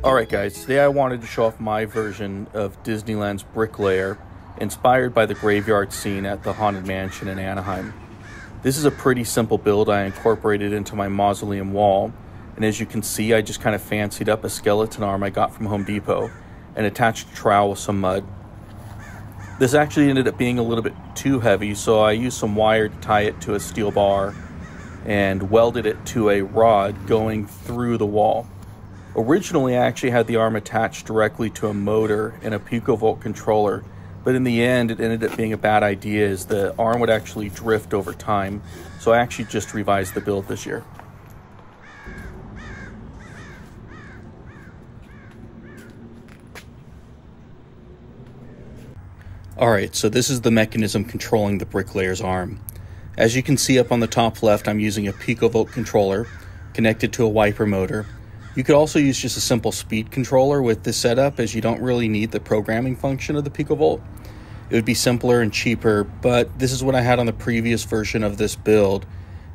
Alright guys, today I wanted to show off my version of Disneyland's Bricklayer, inspired by the graveyard scene at the Haunted Mansion in Anaheim. This is a pretty simple build I incorporated into my mausoleum wall, and as you can see I just kind of fancied up a skeleton arm I got from Home Depot and attached a trowel with some mud. This actually ended up being a little bit too heavy, so I used some wire to tie it to a steel bar and welded it to a rod going through the wall. Originally, I actually had the arm attached directly to a motor and a picovolt controller, but in the end, it ended up being a bad idea as the arm would actually drift over time, so I actually just revised the build this year. Alright, so this is the mechanism controlling the Bricklayer's arm. As you can see up on the top left, I'm using a picovolt controller connected to a wiper motor. You could also use just a simple speed controller with this setup, as you don't really need the programming function of the picovolt. It would be simpler and cheaper, but this is what I had on the previous version of this build,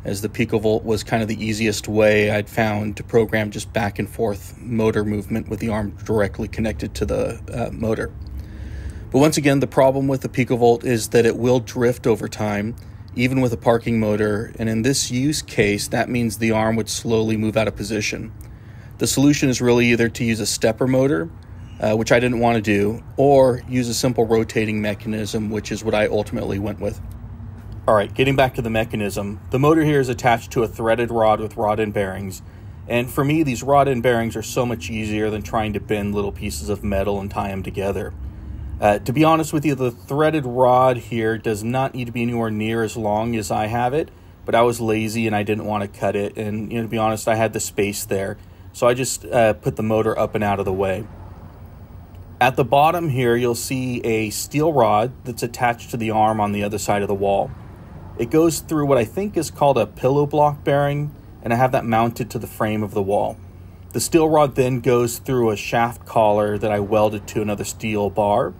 as the picovolt was kind of the easiest way I'd found to program just back and forth motor movement with the arm directly connected to the motor. But once again, the problem with the picovolt is that it will drift over time, even with a parking motor, and in this use case, that means the arm would slowly move out of position. The solution is really either to use a stepper motor, which I didn't want to do, or use a simple rotating mechanism, which is what I ultimately went with. Alright, getting back to the mechanism, the motor here is attached to a threaded rod with rod end bearings, and for me these rod end bearings are so much easier than trying to bend little pieces of metal and tie them together. To be honest with you, the threaded rod here does not need to be anywhere near as long as I have it, but I was lazy and I didn't want to cut it, and to be honest, I had the space there. So I just put the motor up and out of the way. At the bottom here, you'll see a steel rod that's attached to the arm on the other side of the wall. It goes through what I think is called a pillow block bearing, and I have that mounted to the frame of the wall. The steel rod then goes through a shaft collar that I welded to another steel bar.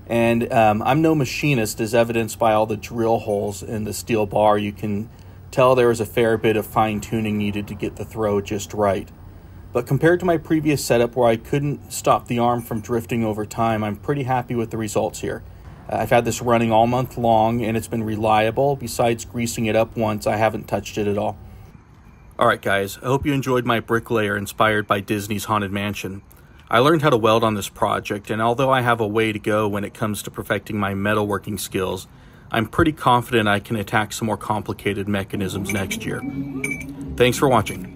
And I'm no machinist, as evidenced by all the drill holes in the steel bar. You can tell there was a fair bit of fine-tuning needed to get the throw just right. But compared to my previous setup where I couldn't stop the arm from drifting over time, I'm pretty happy with the results here. I've had this running all month long and it's been reliable. Besides greasing it up once, I haven't touched it at all. Alright guys, I hope you enjoyed my Bricklayer inspired by Disney's Haunted Mansion. I learned how to weld on this project, and although I have a way to go when it comes to perfecting my metalworking skills, I'm pretty confident I can attack some more complicated mechanisms next year. Thanks for watching.